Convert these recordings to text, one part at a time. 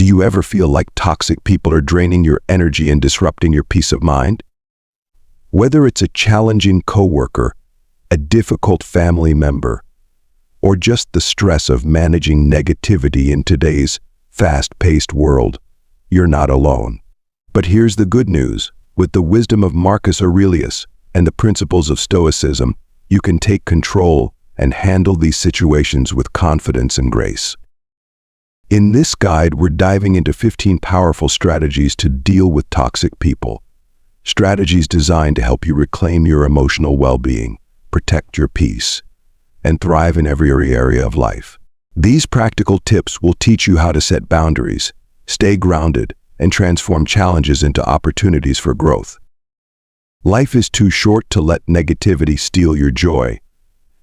Do you ever feel like toxic people are draining your energy and disrupting your peace of mind? Whether it's a challenging coworker, a difficult family member, or just the stress of managing negativity in today's fast-paced world, you're not alone. But here's the good news. With the wisdom of Marcus Aurelius and the principles of Stoicism, you can take control and handle these situations with confidence and grace. In this guide, we're diving into 15 powerful strategies to deal with toxic people. Strategies designed to help you reclaim your emotional well-being, protect your peace, and thrive in every area of life. These practical tips will teach you how to set boundaries, stay grounded, and transform challenges into opportunities for growth. Life is too short to let negativity steal your joy.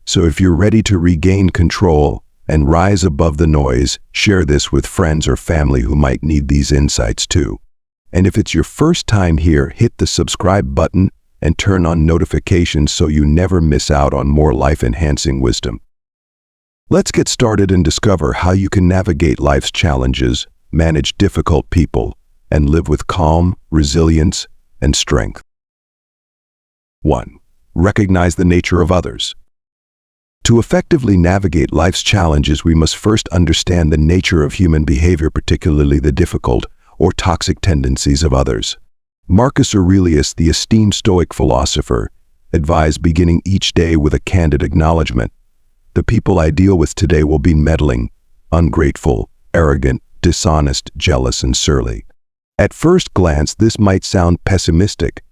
So if you're ready to regain control and rise above the noise, share this with friends or family who might need these insights too. And if it's your first time here, hit the subscribe button and turn on notifications so you never miss out on more life-enhancing wisdom. Let's get started and discover how you can navigate life's challenges, manage difficult people, and live with calm, resilience, and strength. 1. Recognize the nature of others. To effectively navigate life's challenges, we must first understand the nature of human behavior, particularly the difficult or toxic tendencies of others. Marcus Aurelius, the esteemed Stoic philosopher, advised beginning each day with a candid acknowledgement. The people I deal with today will be meddling, ungrateful, arrogant, dishonest, jealous, and surly. At first glance, this might sound pessimistic,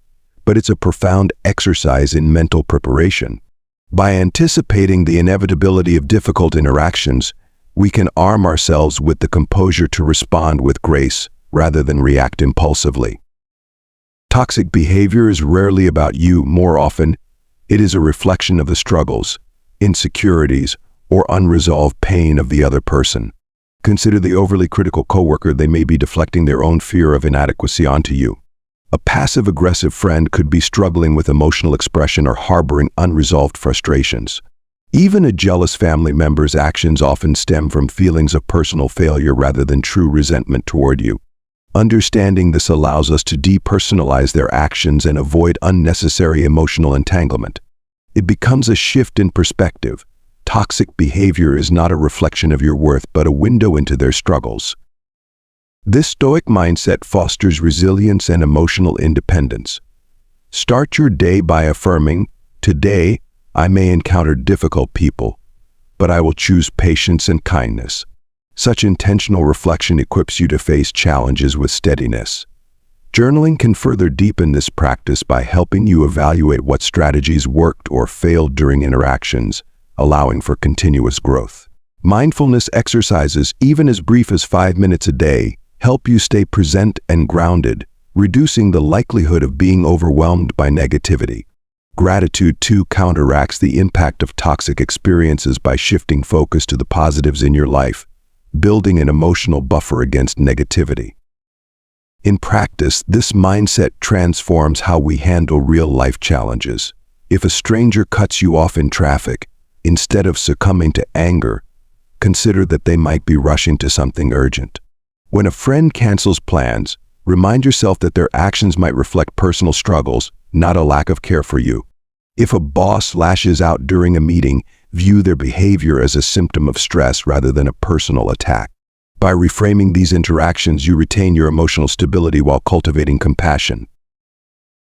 but it's a profound exercise in mental preparation. By anticipating the inevitability of difficult interactions, we can arm ourselves with the composure to respond with grace rather than react impulsively. Toxic behavior is rarely about you. More often, it is a reflection of the struggles, insecurities, or unresolved pain of the other person. Consider the overly critical coworker. They may be deflecting their own fear of inadequacy onto you. A passive-aggressive friend could be struggling with emotional expression or harboring unresolved frustrations. Even a jealous family member's actions often stem from feelings of personal failure rather than true resentment toward you. Understanding this allows us to depersonalize their actions and avoid unnecessary emotional entanglement. It becomes a shift in perspective. Toxic behavior is not a reflection of your worth, but a window into their struggles. This Stoic mindset fosters resilience and emotional independence. Start your day by affirming, "Today, I may encounter difficult people, but I will choose patience and kindness." Such intentional reflection equips you to face challenges with steadiness. Journaling can further deepen this practice by helping you evaluate what strategies worked or failed during interactions, allowing for continuous growth. Mindfulness exercises, even as brief as 5 minutes a day, help you stay present and grounded, reducing the likelihood of being overwhelmed by negativity. Gratitude, too, counteracts the impact of toxic experiences by shifting focus to the positives in your life, building an emotional buffer against negativity. In practice, this mindset transforms how we handle real-life challenges. If a stranger cuts you off in traffic, instead of succumbing to anger, consider that they might be rushing to something urgent. When a friend cancels plans, remind yourself that their actions might reflect personal struggles, not a lack of care for you. If a boss lashes out during a meeting, view their behavior as a symptom of stress rather than a personal attack. By reframing these interactions, you retain your emotional stability while cultivating compassion.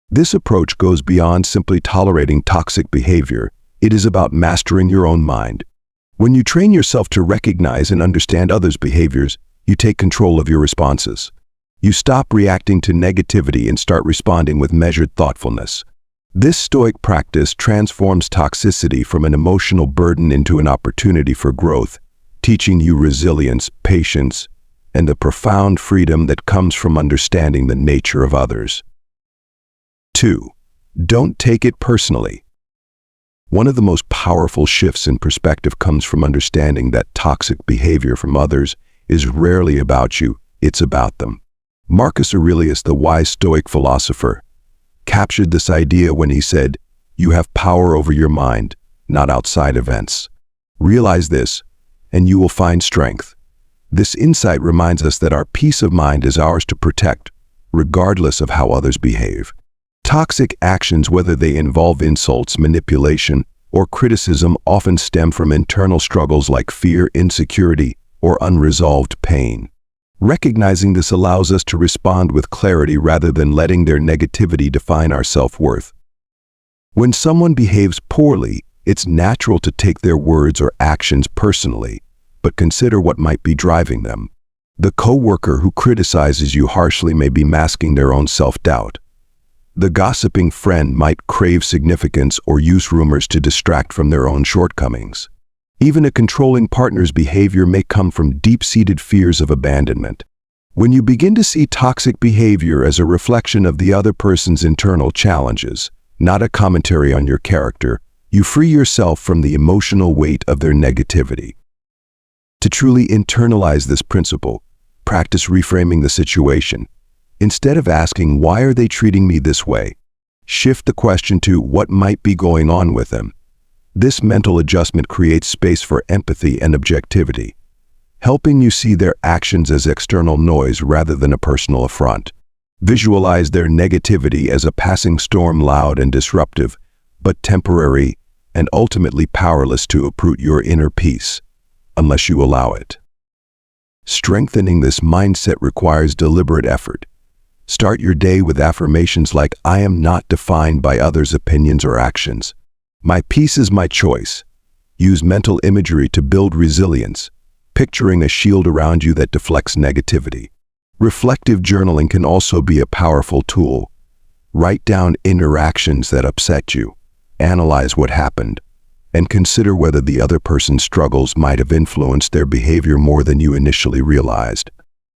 This approach goes beyond simply tolerating toxic behavior. It is about mastering your own mind. When you train yourself to recognize and understand others' behaviors, you take control of your responses. You stop reacting to negativity and start responding with measured thoughtfulness. This Stoic practice transforms toxicity from an emotional burden into an opportunity for growth, teaching you resilience, patience, and the profound freedom that comes from understanding the nature of others. 2. Don't take it personally. One of the most powerful shifts in perspective comes from understanding that toxic behavior from others is rarely about you, it's about them. Marcus Aurelius, the wise Stoic philosopher, captured this idea when he said, "You have power over your mind, not outside events." Realize this, and you will find strength. This insight reminds us that our peace of mind is ours to protect, regardless of how others behave. Toxic actions, whether they involve insults, manipulation, or criticism, often stem from internal struggles like fear, insecurity, or unresolved pain. Recognizing this allows us to respond with clarity rather than letting their negativity define our self-worth. When someone behaves poorly, it's natural to take their words or actions personally, but consider what might be driving them. The coworker who criticizes you harshly may be masking their own self-doubt. The gossiping friend might crave significance or use rumors to distract from their own shortcomings. Even a controlling partner's behavior may come from deep-seated fears of abandonment. When you begin to see toxic behavior as a reflection of the other person's internal challenges, not a commentary on your character, you free yourself from the emotional weight of their negativity. To truly internalize this principle, practice reframing the situation. Instead of asking, "Why are they treating me this way?" shift the question to, "What might be going on with them?" This mental adjustment creates space for empathy and objectivity, helping you see their actions as external noise rather than a personal affront. Visualize their negativity as a passing storm, loud and disruptive, but temporary and ultimately powerless to uproot your inner peace, unless you allow it. Strengthening this mindset requires deliberate effort. Start your day with affirmations like, "I am not defined by others' opinions or actions. My peace is my choice." Use mental imagery to build resilience, picturing a shield around you that deflects negativity. Reflective journaling can also be a powerful tool. Write down interactions that upset you, analyze what happened, and consider whether the other person's struggles might have influenced their behavior more than you initially realized.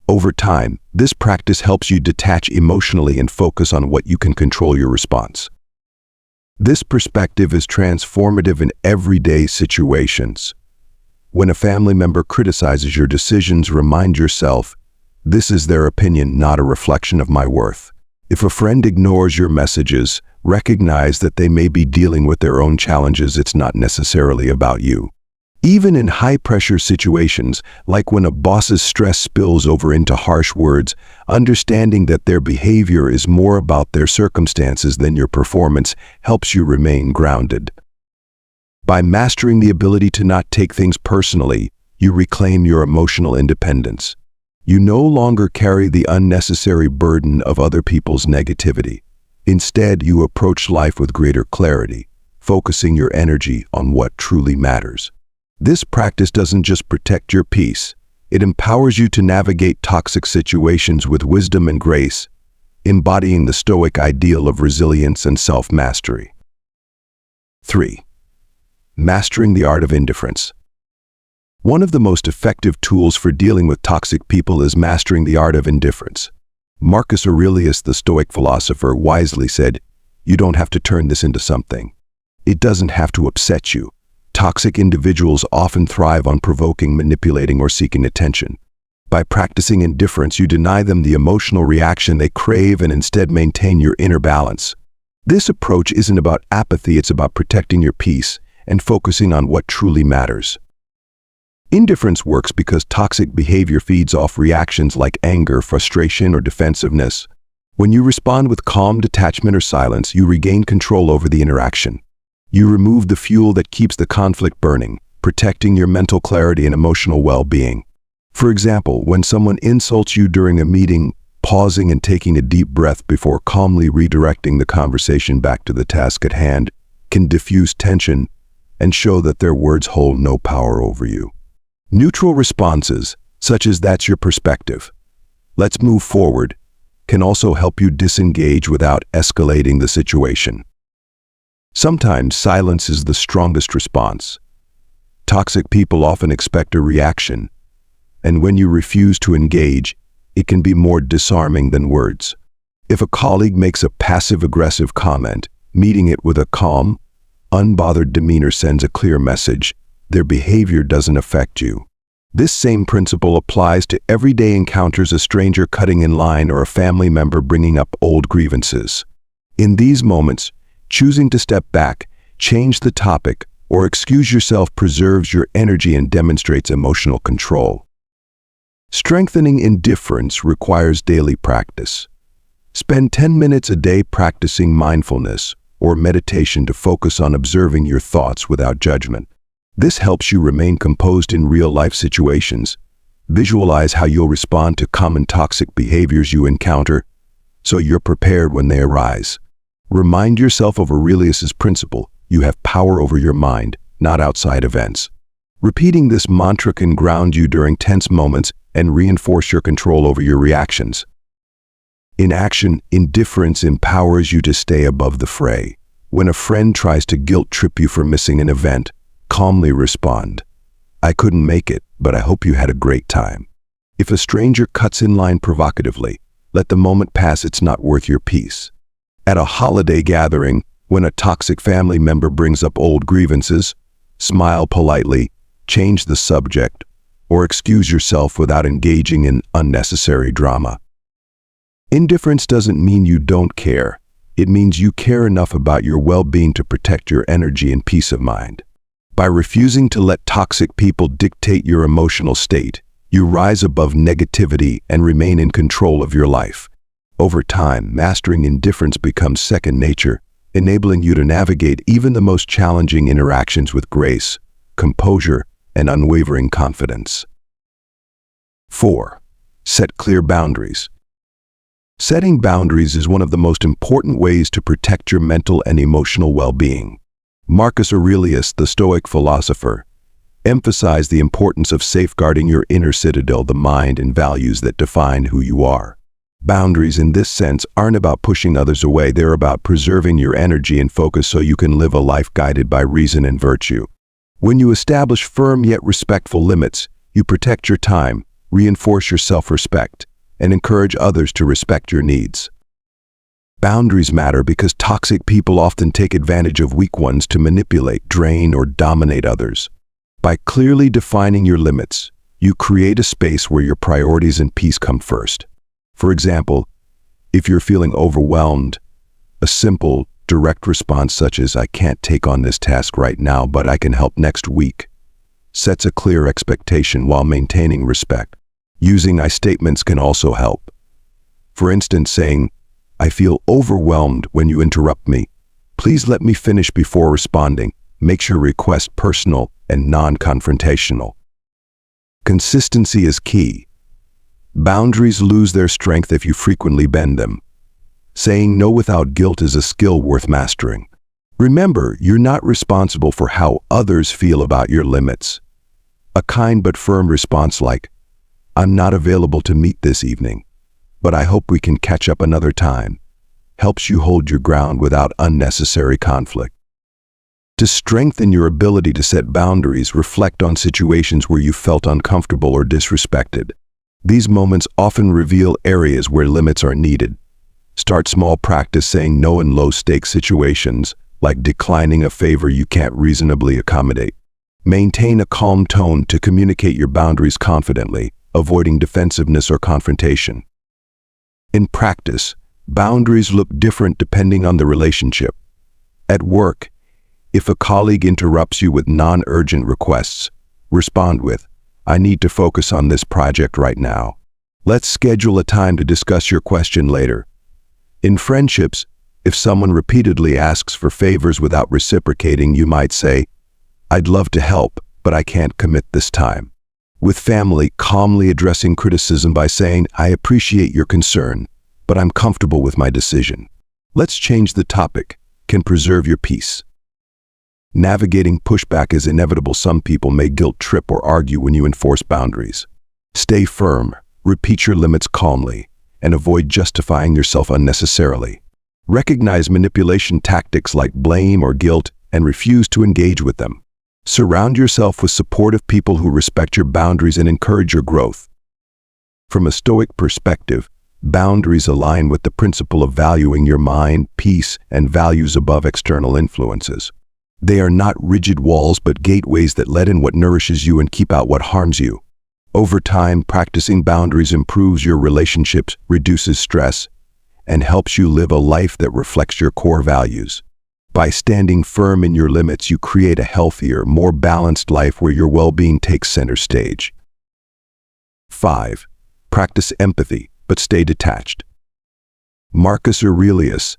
Over time, this practice helps you detach emotionally and focus on what you can control your response. This perspective is transformative in everyday situations. When a family member criticizes your decisions, remind yourself, "This is their opinion, not a reflection of my worth." If a friend ignores your messages, recognize that they may be dealing with their own challenges. It's not necessarily about you. Even in high-pressure situations, like when a boss's stress spills over into harsh words, understanding that their behavior is more about their circumstances than your performance helps you remain grounded. By mastering the ability to not take things personally, you reclaim your emotional independence. You no longer carry the unnecessary burden of other people's negativity. Instead, you approach life with greater clarity, focusing your energy on what truly matters. This practice doesn't just protect your peace, it empowers you to navigate toxic situations with wisdom and grace, embodying the Stoic ideal of resilience and self-mastery. 3. Mastering the art of indifference. One of the most effective tools for dealing with toxic people is mastering the art of indifference. Marcus Aurelius, the Stoic philosopher, wisely said, "You don't have to turn this into something. It doesn't have to upset you." Toxic individuals often thrive on provoking, manipulating, or seeking attention. By practicing indifference, you deny them the emotional reaction they crave and instead maintain your inner balance. This approach isn't about apathy, it's about protecting your peace and focusing on what truly matters. Indifference works because toxic behavior feeds off reactions like anger, frustration, or defensiveness. When you respond with calm detachment or silence, you regain control over the interaction. You remove the fuel that keeps the conflict burning, protecting your mental clarity and emotional well-being. For example, when someone insults you during a meeting, pausing and taking a deep breath before calmly redirecting the conversation back to the task at hand can diffuse tension and show that their words hold no power over you. Neutral responses, such as "That's your perspective, let's move forward," can also help you disengage without escalating the situation. Sometimes silence is the strongest response. Toxic people often expect a reaction, and when you refuse to engage, it can be more disarming than words. If a colleague makes a passive-aggressive comment, meeting it with a calm, unbothered demeanor sends a clear message: their behavior doesn't affect you. This same principle applies to everyday encounters: a stranger cutting in line or a family member bringing up old grievances. In these moments, choosing to step back, change the topic, or excuse yourself preserves your energy and demonstrates emotional control. Strengthening indifference requires daily practice. Spend 10 minutes a day practicing mindfulness or meditation to focus on observing your thoughts without judgment. This helps you remain composed in real-life situations. Visualize how you'll respond to common toxic behaviors you encounter so you're prepared when they arise. Remind yourself of Aurelius's principle: you have power over your mind, not outside events. Repeating this mantra can ground you during tense moments and reinforce your control over your reactions. In action, indifference empowers you to stay above the fray. When a friend tries to guilt-trip you for missing an event, calmly respond, "I couldn't make it, but I hope you had a great time." If a stranger cuts in line provocatively, let the moment pass. It's not worth your peace. At a holiday gathering, when a toxic family member brings up old grievances, smile politely, change the subject, or excuse yourself without engaging in unnecessary drama. Indifference doesn't mean you don't care. It means you care enough about your well-being to protect your energy and peace of mind. By refusing to let toxic people dictate your emotional state, you rise above negativity and remain in control of your life. Over time, mastering indifference becomes second nature, enabling you to navigate even the most challenging interactions with grace, composure, and unwavering confidence. 4. Set clear boundaries. Setting boundaries is one of the most important ways to protect your mental and emotional well-being. Marcus Aurelius, the Stoic philosopher, emphasized the importance of safeguarding your inner citadel, the mind and values that define who you are. Boundaries in this sense aren't about pushing others away. They're about preserving your energy and focus so you can live a life guided by reason and virtue. When you establish firm yet respectful limits, you protect your time, reinforce your self-respect, and encourage others to respect your needs. Boundaries matter because toxic people often take advantage of weak ones to manipulate, drain, or dominate others. By clearly defining your limits, you create a space where your priorities and peace come first. For example, if you're feeling overwhelmed, a simple, direct response such as "I can't take on this task right now, but I can help next week," sets a clear expectation while maintaining respect. Using I statements can also help. For instance, saying, "I feel overwhelmed when you interrupt me. Please let me finish before responding," makes your request personal and non-confrontational. Consistency is key. Boundaries lose their strength if you frequently bend them. Saying no without guilt is a skill worth mastering. Remember, you're not responsible for how others feel about your limits. A kind but firm response like, "I'm not available to meet this evening, but I hope we can catch up another time," helps you hold your ground without unnecessary conflict. To strengthen your ability to set boundaries, reflect on situations where you felt uncomfortable or disrespected. These moments often reveal areas where limits are needed. Start small. Practice saying no in low-stakes situations, like declining a favor you can't reasonably accommodate. Maintain a calm tone to communicate your boundaries confidently, avoiding defensiveness or confrontation. In practice, boundaries look different depending on the relationship. At work, if a colleague interrupts you with non-urgent requests, respond with, "I need to focus on this project right now. Let's schedule a time to discuss your question later." In friendships, if someone repeatedly asks for favors without reciprocating, you might say, "I'd love to help, but I can't commit this time." With family, calmly addressing criticism by saying, "I appreciate your concern, but I'm comfortable with my decision. Let's change the topic," can preserve your peace. Navigating pushback is inevitable. Some people may guilt trip or argue when you enforce boundaries. Stay firm, repeat your limits calmly, and avoid justifying yourself unnecessarily. Recognize manipulation tactics like blame or guilt and refuse to engage with them. Surround yourself with supportive people who respect your boundaries and encourage your growth. From a Stoic perspective, boundaries align with the principle of valuing your mind, peace, and values above external influences. They are not rigid walls but gateways that let in what nourishes you and keep out what harms you. Over time, practicing boundaries improves your relationships, reduces stress, and helps you live a life that reflects your core values. By standing firm in your limits, you create a healthier, more balanced life where your well-being takes center stage. 5. Practice empathy, but stay detached. Marcus Aurelius,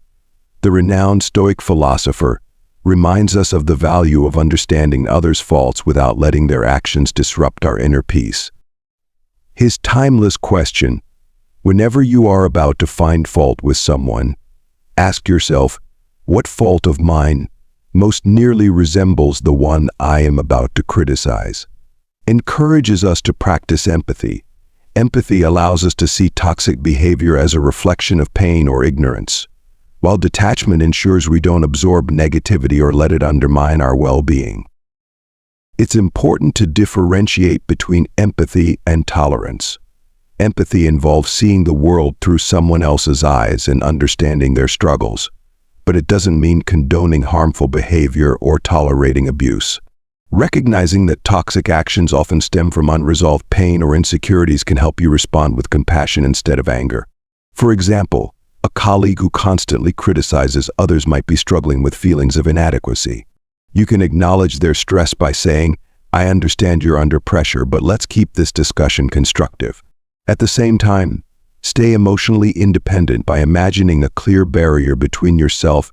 the renowned Stoic philosopher, reminds us of the value of understanding others' faults without letting their actions disrupt our inner peace. His timeless question, whenever you are about to find fault with someone, ask yourself, what fault of mine most nearly resembles the one I am about to criticize? Encourages us to practice empathy. Empathy allows us to see toxic behavior as a reflection of pain or ignorance, while detachment ensures we don't absorb negativity or let it undermine our well-being. It's important to differentiate between empathy and tolerance. Empathy involves seeing the world through someone else's eyes and understanding their struggles, but it doesn't mean condoning harmful behavior or tolerating abuse. Recognizing that toxic actions often stem from unresolved pain or insecurities can help you respond with compassion instead of anger. For example, a colleague who constantly criticizes others might be struggling with feelings of inadequacy. You can acknowledge their stress by saying, "I understand you're under pressure, but let's keep this discussion constructive." At the same time, stay emotionally independent by imagining a clear barrier between yourself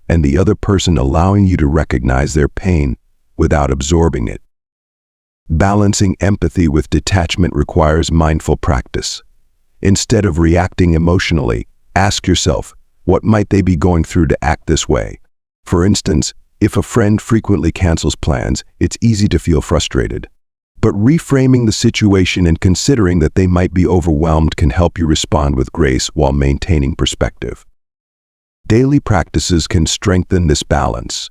and the other person, allowing you to recognize their pain without absorbing it. Balancing empathy with detachment requires mindful practice. Instead of reacting emotionally, ask yourself, what might they be going through to act this way? For instance, if a friend frequently cancels plans, it's easy to feel frustrated. But reframing the situation and considering that they might be overwhelmed can help you respond with grace while maintaining perspective. Daily practices can strengthen this balance.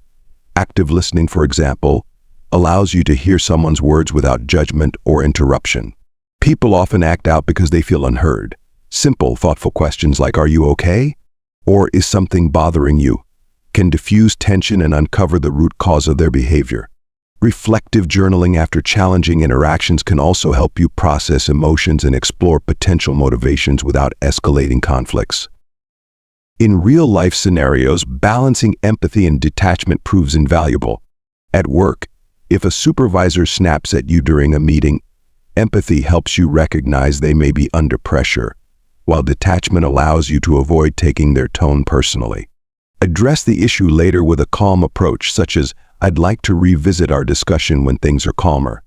Active listening, for example, allows you to hear someone's words without judgment or interruption. People often act out because they feel unheard. Simple, thoughtful questions like, "Are you okay?" or "Is something bothering you?" can diffuse tension and uncover the root cause of their behavior. Reflective journaling after challenging interactions can also help you process emotions and explore potential motivations without escalating conflicts. In real-life scenarios, balancing empathy and detachment proves invaluable. At work, if a supervisor snaps at you during a meeting, empathy helps you recognize they may be under pressure, while detachment allows you to avoid taking their tone personally. Address the issue later with a calm approach, such as, "I'd like to revisit our discussion when things are calmer."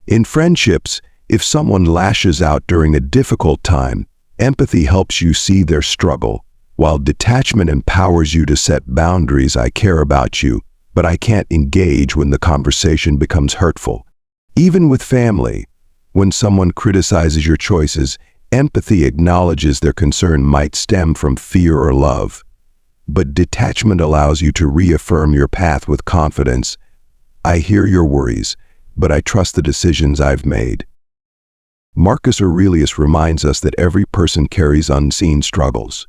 In friendships, if someone lashes out during a difficult time, empathy helps you see their struggle, while detachment empowers you to set boundaries. "I care about you, but I can't engage when the conversation becomes hurtful." Even with family, when someone criticizes your choices, empathy acknowledges their concern might stem from fear or love. But detachment allows you to reaffirm your path with confidence. "I hear your worries, but I trust the decisions I've made." Marcus Aurelius reminds us that every person carries unseen struggles.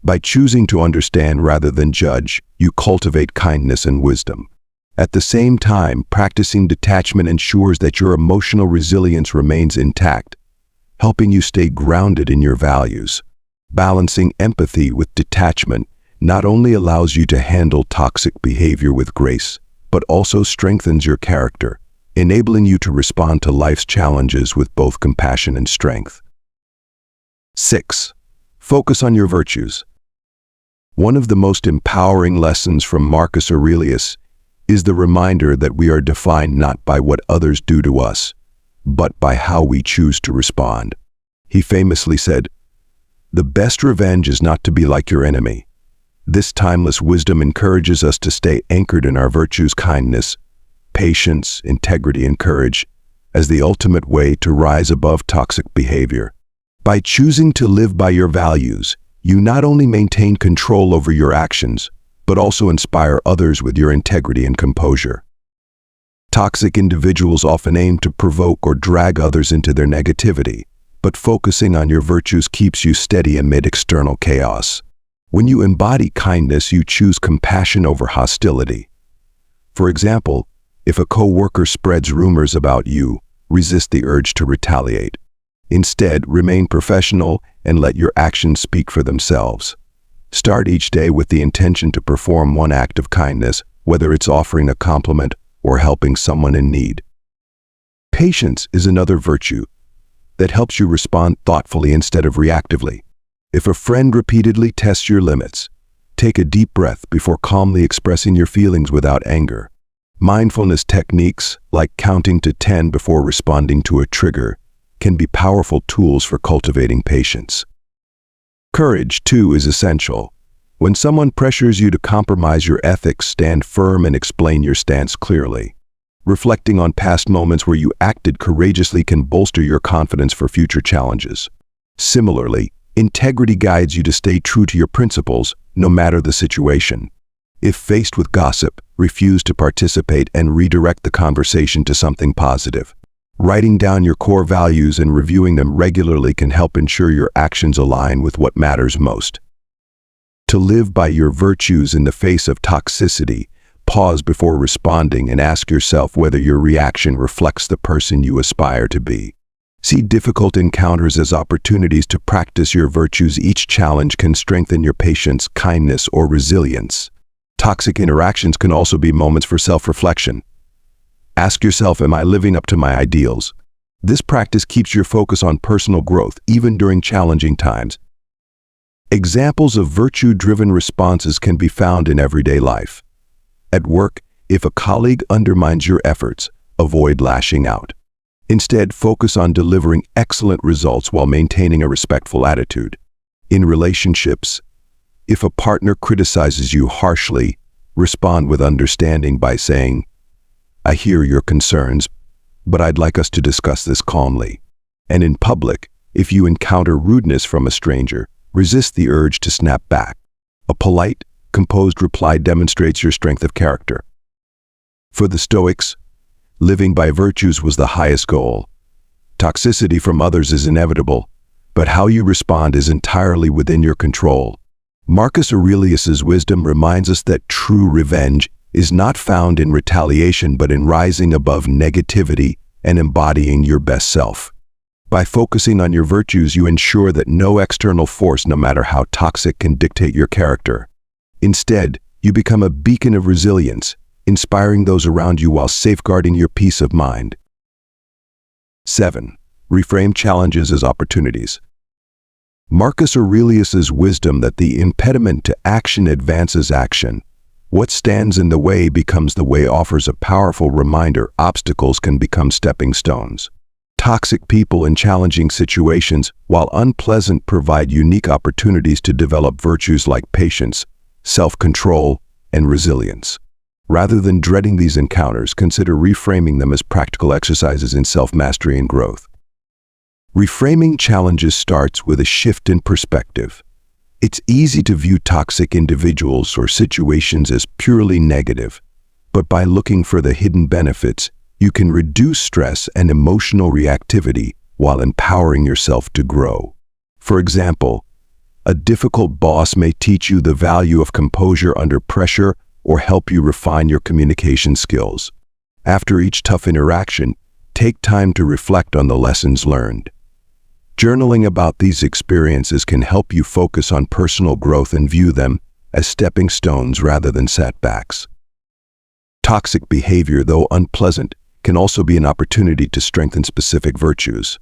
By choosing to understand rather than judge, you cultivate kindness and wisdom. At the same time, practicing detachment ensures that your emotional resilience remains intact, helping you stay grounded in your values. Balancing empathy with detachment not only allows you to handle toxic behavior with grace, but also strengthens your character, enabling you to respond to life's challenges with both compassion and strength. 6. Focus on your virtues. One of the most empowering lessons from Marcus Aurelius is the reminder that we are defined not by what others do to us, but by how we choose to respond. He famously said, "The best revenge is not to be like your enemy." This timeless wisdom encourages us to stay anchored in our virtues: kindness, patience, integrity, and courage, as the ultimate way to rise above toxic behavior. By choosing to live by your values, you not only maintain control over your actions, but also inspire others with your integrity and composure. Toxic individuals often aim to provoke or drag others into their negativity, but focusing on your virtues keeps you steady amid external chaos. When you embody kindness, you choose compassion over hostility. For example, if a coworker spreads rumors about you, resist the urge to retaliate. Instead, remain professional and let your actions speak for themselves. Start each day with the intention to perform one act of kindness, whether it's offering a compliment or helping someone in need. Patience is another virtue. that helps you respond thoughtfully instead of reactively. If a friend repeatedly tests your limits, take a deep breath before calmly expressing your feelings without anger. Mindfulness techniques, like counting to 10 before responding to a trigger, can be powerful tools for cultivating patience. Courage, too, is essential. When someone pressures you to compromise your ethics, stand firm and explain your stance clearly. Reflecting on past moments where you acted courageously can bolster your confidence for future challenges. Similarly, integrity guides you to stay true to your principles, no matter the situation. If faced with gossip, refuse to participate and redirect the conversation to something positive. Writing down your core values and reviewing them regularly can help ensure your actions align with what matters most. To live by your virtues in the face of toxicity, pause before responding and ask yourself whether your reaction reflects the person you aspire to be. See difficult encounters as opportunities to practice your virtues. Each challenge can strengthen your patience, kindness, or resilience. Toxic interactions can also be moments for self-reflection. Ask yourself, am I living up to my ideals? This practice keeps your focus on personal growth, even during challenging times. Examples of virtue-driven responses can be found in everyday life. At work, if a colleague undermines your efforts, avoid lashing out. Instead, focus on delivering excellent results while maintaining a respectful attitude. In relationships, if a partner criticizes you harshly, respond with understanding by saying, I hear your concerns, but I'd like us to discuss this calmly. And in public, if you encounter rudeness from a stranger, resist the urge to snap back. A polite, composed reply demonstrates your strength of character. For the Stoics, living by virtues was the highest goal. Toxicity from others is inevitable, but how you respond is entirely within your control. Marcus Aurelius's wisdom reminds us that true revenge is not found in retaliation but in rising above negativity and embodying your best self. By focusing on your virtues, you ensure that no external force, no matter how toxic, can dictate your character. Instead, you become a beacon of resilience, inspiring those around you while safeguarding your peace of mind. 7. Reframe challenges as opportunities. Marcus Aurelius's wisdom that the impediment to action advances action. What stands in the way becomes the way offers a powerful reminder obstacles can become stepping stones. Toxic people in challenging situations, while unpleasant, provide unique opportunities to develop virtues like patience, self-control, and resilience. Rather than dreading these encounters, consider reframing them as practical exercises in self-mastery and growth. Reframing challenges starts with a shift in perspective. It's easy to view toxic individuals or situations as purely negative, but by looking for the hidden benefits, you can reduce stress and emotional reactivity while empowering yourself to grow. For example, a difficult boss may teach you the value of composure under pressure or help you refine your communication skills. After each tough interaction, take time to reflect on the lessons learned. Journaling about these experiences can help you focus on personal growth and view them as stepping stones rather than setbacks. Toxic behavior, though unpleasant, can also be an opportunity to strengthen specific virtues.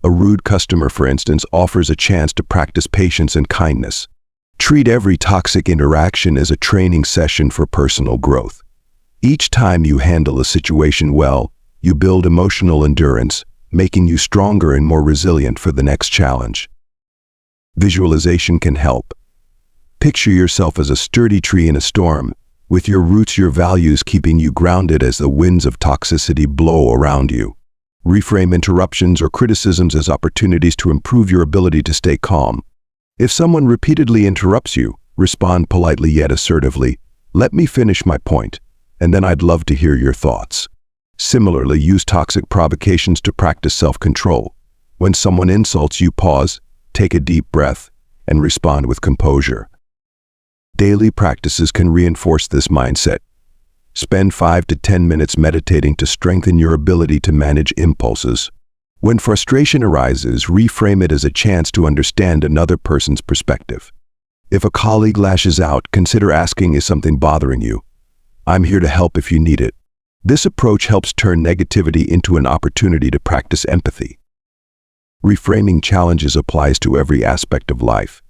A rude customer, for instance, offers a chance to practice patience and kindness. Treat every toxic interaction as a training session for personal growth. Each time you handle a situation well, you build emotional endurance, making you stronger and more resilient for the next challenge. Visualization can help. Picture yourself as a sturdy tree in a storm, with your roots, your values keeping you grounded as the winds of toxicity blow around you. Reframe interruptions or criticisms as opportunities to improve your ability to stay calm. If someone repeatedly interrupts you, respond politely yet assertively, "Let me finish my point, and then I'd love to hear your thoughts." Similarly, use toxic provocations to practice self-control. When someone insults you, pause, take a deep breath, and respond with composure. Daily practices can reinforce this mindset. Spend 5 to 10 minutes meditating to strengthen your ability to manage impulses. When frustration arises, reframe it as a chance to understand another person's perspective. If a colleague lashes out, consider asking, "Is something bothering you? I'm here to help if you need it." This approach helps turn negativity into an opportunity to practice empathy. Reframing challenges applies to every aspect of life.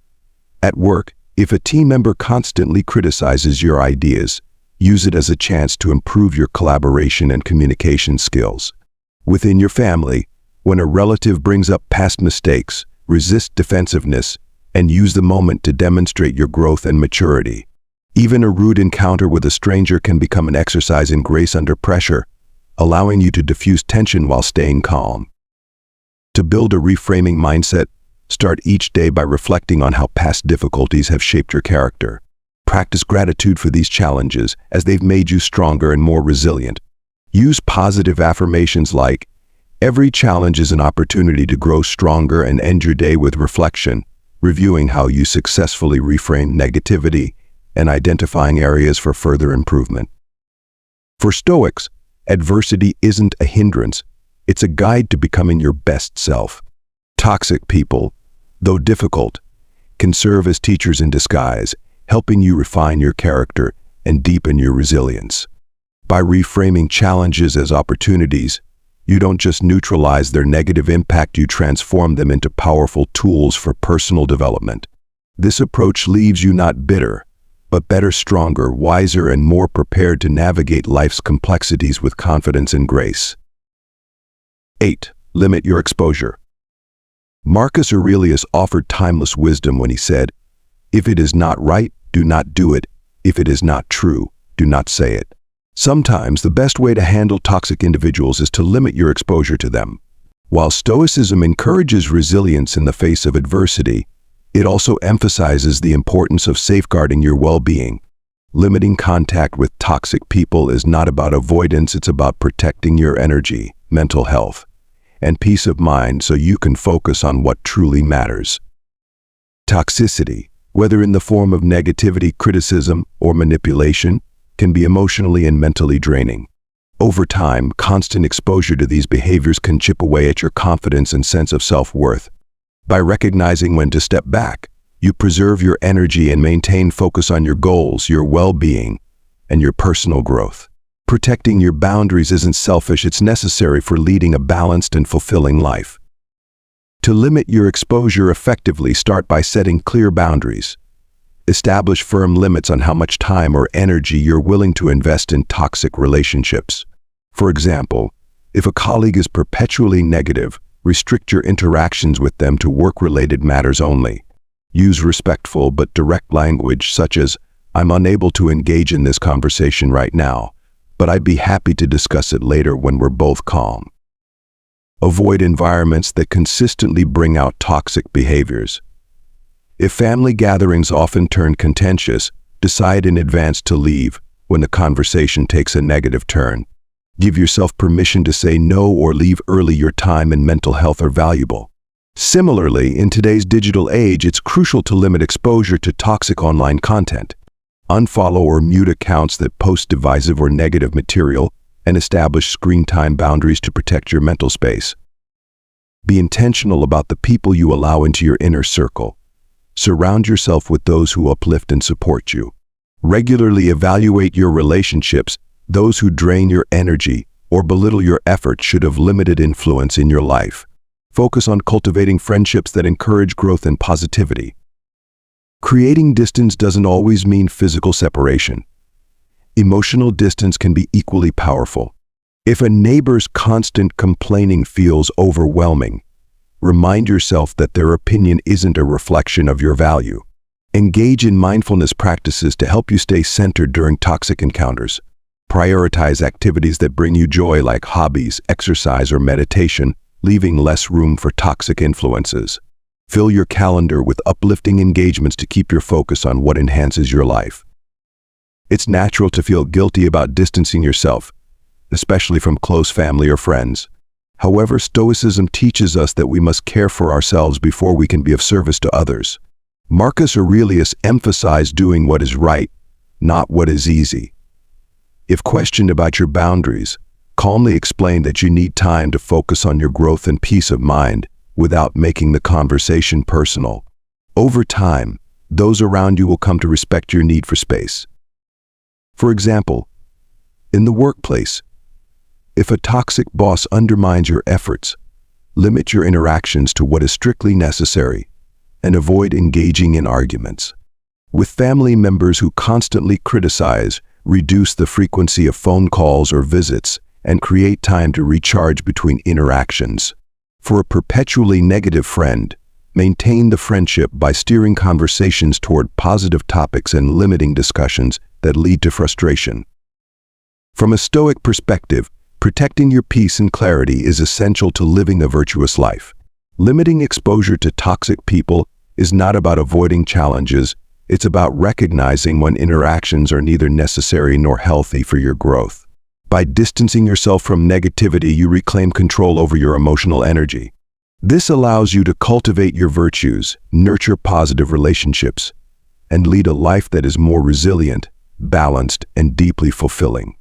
At work, if a team member constantly criticizes your ideas, use it as a chance to improve your collaboration and communication skills. Within your family, when a relative brings up past mistakes, resist defensiveness and use the moment to demonstrate your growth and maturity. Even a rude encounter with a stranger can become an exercise in grace under pressure, allowing you to diffuse tension while staying calm. To build a reframing mindset, start each day by reflecting on how past difficulties have shaped your character. Practice gratitude for these challenges as they've made you stronger and more resilient. Use positive affirmations like, "Every challenge is an opportunity to grow stronger," and end your day with reflection, reviewing how you successfully reframed negativity and identifying areas for further improvement. For Stoics, adversity isn't a hindrance, it's a guide to becoming your best self. Toxic people, though difficult, can serve as teachers in disguise, helping you refine your character and deepen your resilience. By reframing challenges as opportunities, you don't just neutralize their negative impact, you transform them into powerful tools for personal development. This approach leaves you not bitter, but better, stronger, wiser, and more prepared to navigate life's complexities with confidence and grace. 8. Limit your exposure. Marcus Aurelius offered timeless wisdom when he said, "If it is not right, do not do it. If it is not true, do not say it." Sometimes the best way to handle toxic individuals is to limit your exposure to them. While Stoicism encourages resilience in the face of adversity, it also emphasizes the importance of safeguarding your well-being. Limiting contact with toxic people is not about avoidance, it's about protecting your energy, mental health, and peace of mind so you can focus on what truly matters. Toxicity, whether in the form of negativity, criticism, or manipulation, can be emotionally and mentally draining. Over time, constant exposure to these behaviors can chip away at your confidence and sense of self-worth. By recognizing when to step back, you preserve your energy and maintain focus on your goals, your well-being, and your personal growth. Protecting your boundaries isn't selfish, it's necessary for leading a balanced and fulfilling life. To limit your exposure effectively, start by setting clear boundaries. Establish firm limits on how much time or energy you're willing to invest in toxic relationships. For example, if a colleague is perpetually negative, restrict your interactions with them to work-related matters only. Use respectful but direct language such as, "I'm unable to engage in this conversation right now, but I'd be happy to discuss it later when we're both calm." Avoid environments that consistently bring out toxic behaviors. If family gatherings often turn contentious, decide in advance to leave when the conversation takes a negative turn. Give yourself permission to say no or leave early. Your time and mental health are valuable. Similarly, in today's digital age, it's crucial to limit exposure to toxic online content. Unfollow or mute accounts that post divisive or negative material, and establish screen time boundaries to protect your mental space. Be intentional about the people you allow into your inner circle. Surround yourself with those who uplift and support you. Regularly evaluate your relationships. Those who drain your energy or belittle your efforts should have limited influence in your life. Focus on cultivating friendships that encourage growth and positivity. Creating distance doesn't always mean physical separation. Emotional distance can be equally powerful. If a neighbor's constant complaining feels overwhelming, remind yourself that their opinion isn't a reflection of your value. Engage in mindfulness practices to help you stay centered during toxic encounters. Prioritize activities that bring you joy like hobbies, exercise, or meditation, leaving less room for toxic influences. Fill your calendar with uplifting engagements to keep your focus on what enhances your life. It's natural to feel guilty about distancing yourself, especially from close family or friends. However, Stoicism teaches us that we must care for ourselves before we can be of service to others. Marcus Aurelius emphasized doing what is right, not what is easy. If questioned about your boundaries, calmly explain that you need time to focus on your growth and peace of mind without making the conversation personal. Over time, those around you will come to respect your need for space. For example, in the workplace, if a toxic boss undermines your efforts, Limit your interactions to what is strictly necessary, and avoid engaging in arguments. With family members who constantly criticize, reduce the frequency of phone calls or visits, and create time to recharge between interactions. For a perpetually negative friend, maintain the friendship by steering conversations toward positive topics and limiting discussions that lead to frustration. From a Stoic perspective, protecting your peace and clarity is essential to living a virtuous life. Limiting exposure to toxic people is not about avoiding challenges, it's about recognizing when interactions are neither necessary nor healthy for your growth. By distancing yourself from negativity, you reclaim control over your emotional energy. This allows you to cultivate your virtues, nurture positive relationships, and lead a life that is more resilient, balanced, and deeply fulfilling.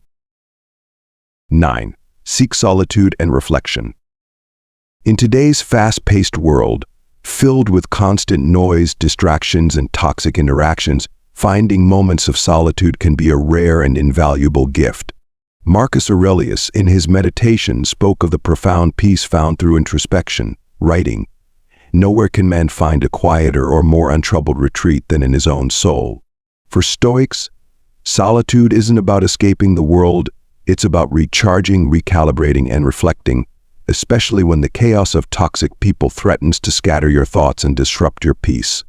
9. Seek solitude and reflection. In today's fast-paced world, filled with constant noise, distractions, and toxic interactions, finding moments of solitude can be a rare and invaluable gift. Marcus Aurelius, in his Meditations, spoke of the profound peace found through introspection, writing, "Nowhere can man find a quieter or more untroubled retreat than in his own soul." For Stoics, solitude isn't about escaping the world, it's about recharging, recalibrating, and reflecting, especially when the chaos of toxic people threatens to scatter your thoughts and disrupt your peace.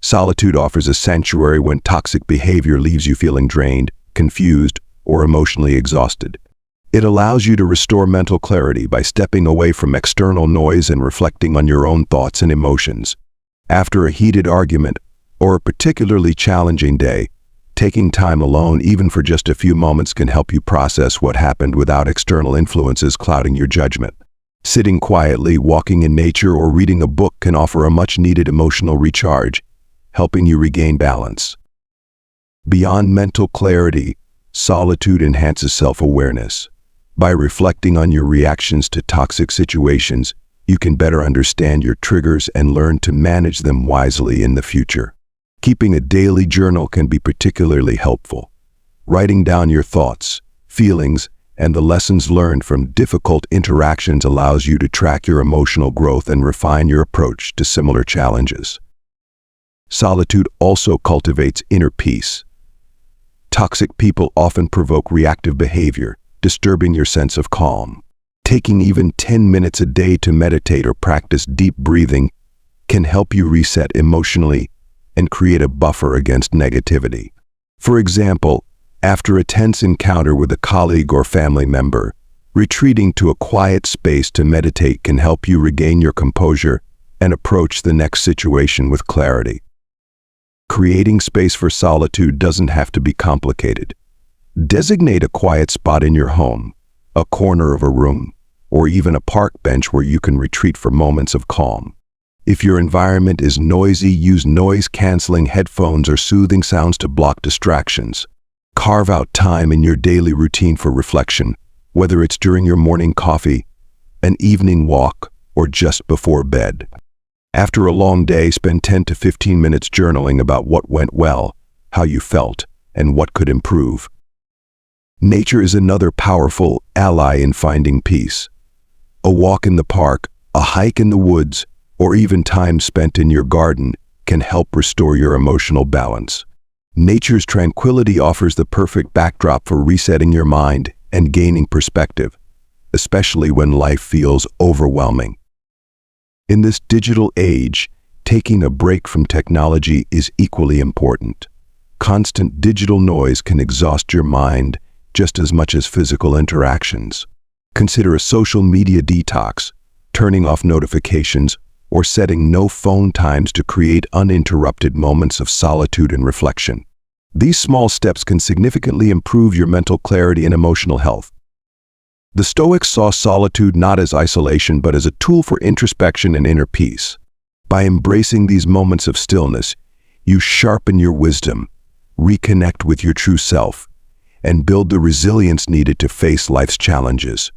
Solitude offers a sanctuary when toxic behavior leaves you feeling drained, confused, or emotionally exhausted. It allows you to restore mental clarity by stepping away from external noise and reflecting on your own thoughts and emotions. After a heated argument or a particularly challenging day, taking time alone, even for just a few moments, can help you process what happened without external influences clouding your judgment. Sitting quietly, walking in nature, or reading a book can offer a much-needed emotional recharge, helping you regain balance. Beyond mental clarity, solitude enhances self-awareness. By reflecting on your reactions to toxic situations, you can better understand your triggers and learn to manage them wisely in the future. Keeping a daily journal can be particularly helpful. Writing down your thoughts, feelings, and the lessons learned from difficult interactions allows you to track your emotional growth and refine your approach to similar challenges. Solitude also cultivates inner peace. Toxic people often provoke reactive behavior, disturbing your sense of calm. Taking even 10 minutes a day to meditate or practice deep breathing can help you reset emotionally and create a buffer against negativity. For example, after a tense encounter with a colleague or family member, retreating to a quiet space to meditate can help you regain your composure and approach the next situation with clarity. Creating space for solitude doesn't have to be complicated. Designate a quiet spot in your home, a corner of a room, or even a park bench where you can retreat for moments of calm. If your environment is noisy, use noise-canceling headphones or soothing sounds to block distractions. Carve out time in your daily routine for reflection, whether it's during your morning coffee, an evening walk, or just before bed. After a long day, spend 10 to 15 minutes journaling about what went well, how you felt, and what could improve. Nature is another powerful ally in finding peace. A walk in the park, a hike in the woods, or even time spent in your garden can help restore your emotional balance. Nature's tranquility offers the perfect backdrop for resetting your mind and gaining perspective, especially when life feels overwhelming. In this digital age, taking a break from technology is equally important. Constant digital noise can exhaust your mind just as much as physical interactions. Consider a social media detox, turning off notifications, or setting no phone times to create uninterrupted moments of solitude and reflection. These small steps can significantly improve your mental clarity and emotional health. The Stoics saw solitude not as isolation but as a tool for introspection and inner peace. By embracing these moments of stillness, you sharpen your wisdom, reconnect with your true self, and build the resilience needed to face life's challenges.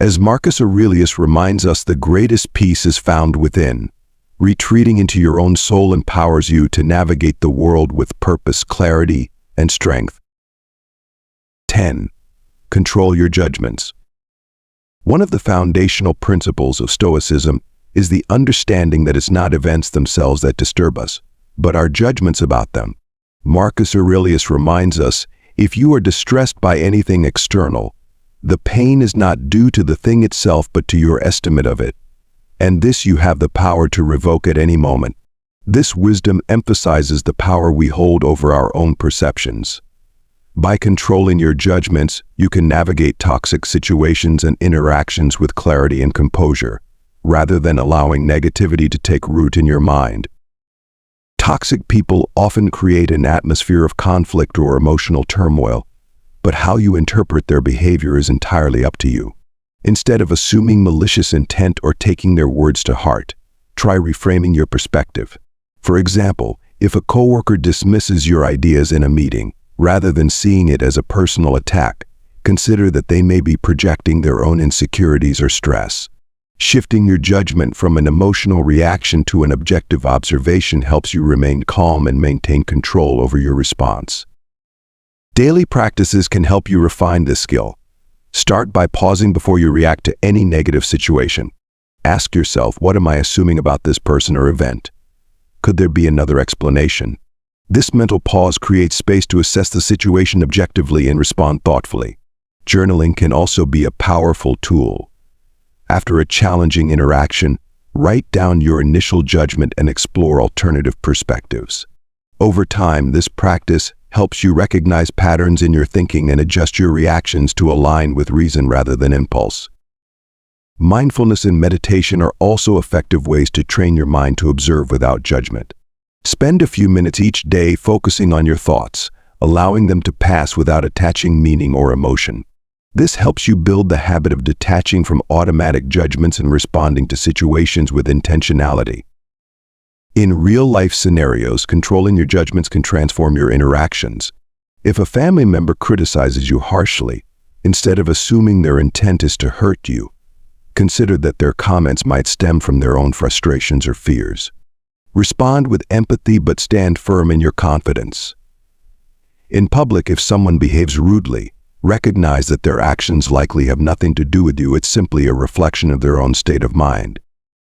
As Marcus Aurelius reminds us, the greatest peace is found within. Retreating into your own soul empowers you to navigate the world with purpose, clarity, and strength. 10. Control your judgments. One of the foundational principles of Stoicism is the understanding that it's not events themselves that disturb us, but our judgments about them. Marcus Aurelius reminds us, if you are distressed by anything external, the pain is not due to the thing itself but to your estimate of it, and this you have the power to revoke at any moment. This wisdom emphasizes the power we hold over our own perceptions. By controlling your judgments, you can navigate toxic situations and interactions with clarity and composure, rather than allowing negativity to take root in your mind. Toxic people often create an atmosphere of conflict or emotional turmoil, but how you interpret their behavior is entirely up to you. Instead of assuming malicious intent or taking their words to heart, try reframing your perspective. For example, if a coworker dismisses your ideas in a meeting, rather than seeing it as a personal attack, consider that they may be projecting their own insecurities or stress. Shifting your judgment from an emotional reaction to an objective observation helps you remain calm and maintain control over your response. Daily practices can help you refine this skill. Start by pausing before you react to any negative situation. Ask yourself, what am I assuming about this person or event? Could there be another explanation? This mental pause creates space to assess the situation objectively and respond thoughtfully. Journaling can also be a powerful tool. After a challenging interaction, write down your initial judgment and explore alternative perspectives. Over time, this practice helps you recognize patterns in your thinking and adjust your reactions to align with reason rather than impulse. Mindfulness and meditation are also effective ways to train your mind to observe without judgment. Spend a few minutes each day focusing on your thoughts, allowing them to pass without attaching meaning or emotion. This helps you build the habit of detaching from automatic judgments and responding to situations with intentionality. In real-life scenarios, controlling your judgments can transform your interactions. If a family member criticizes you harshly, instead of assuming their intent is to hurt you, consider that their comments might stem from their own frustrations or fears. Respond with empathy but stand firm in your confidence. In public, if someone behaves rudely, recognize that their actions likely have nothing to do with you. It's simply a reflection of their own state of mind.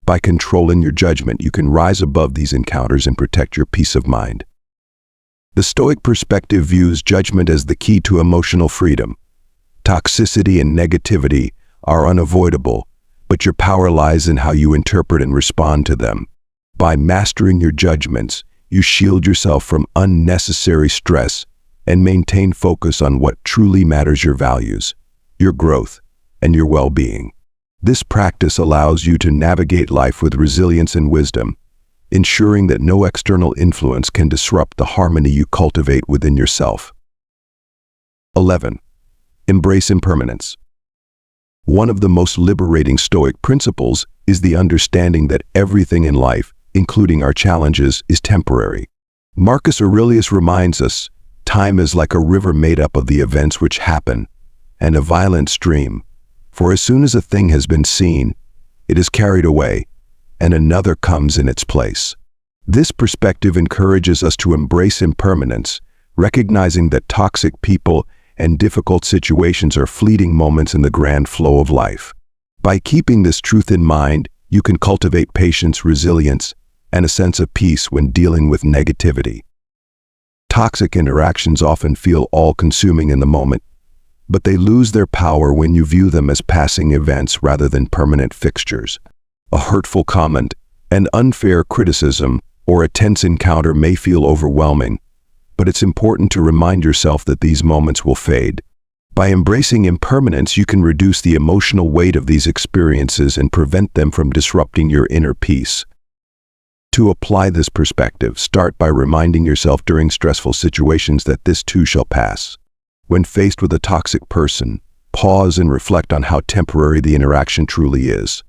By controlling your judgment, you can rise above these encounters and protect your peace of mind. The Stoic perspective views judgment as the key to emotional freedom. Toxicity and negativity are unavoidable, but your power lies in how you interpret and respond to them. By mastering your judgments, you shield yourself from unnecessary stress and maintain focus on what truly matters: your values, your growth, and your well-being. This practice allows you to navigate life with resilience and wisdom, ensuring that no external influence can disrupt the harmony you cultivate within yourself. 11. Embrace impermanence. One of the most liberating Stoic principles is the understanding that everything in life, including our challenges, is temporary. Marcus Aurelius reminds us, time is like a river made up of the events which happen, and a violent stream. For as soon as a thing has been seen, it is carried away, and another comes in its place. This perspective encourages us to embrace impermanence, recognizing that toxic people and difficult situations are fleeting moments in the grand flow of life. By keeping this truth in mind, you can cultivate patience, resilience, and a sense of peace when dealing with negativity. Toxic interactions often feel all-consuming in the moment, but they lose their power when you view them as passing events rather than permanent fixtures. A hurtful comment, an unfair criticism, or a tense encounter may feel overwhelming, but it's important to remind yourself that these moments will fade. By embracing impermanence, you can reduce the emotional weight of these experiences and prevent them from disrupting your inner peace. To apply this perspective, start by reminding yourself during stressful situations that this too shall pass. When faced with a toxic person, pause and reflect on how temporary the interaction truly is.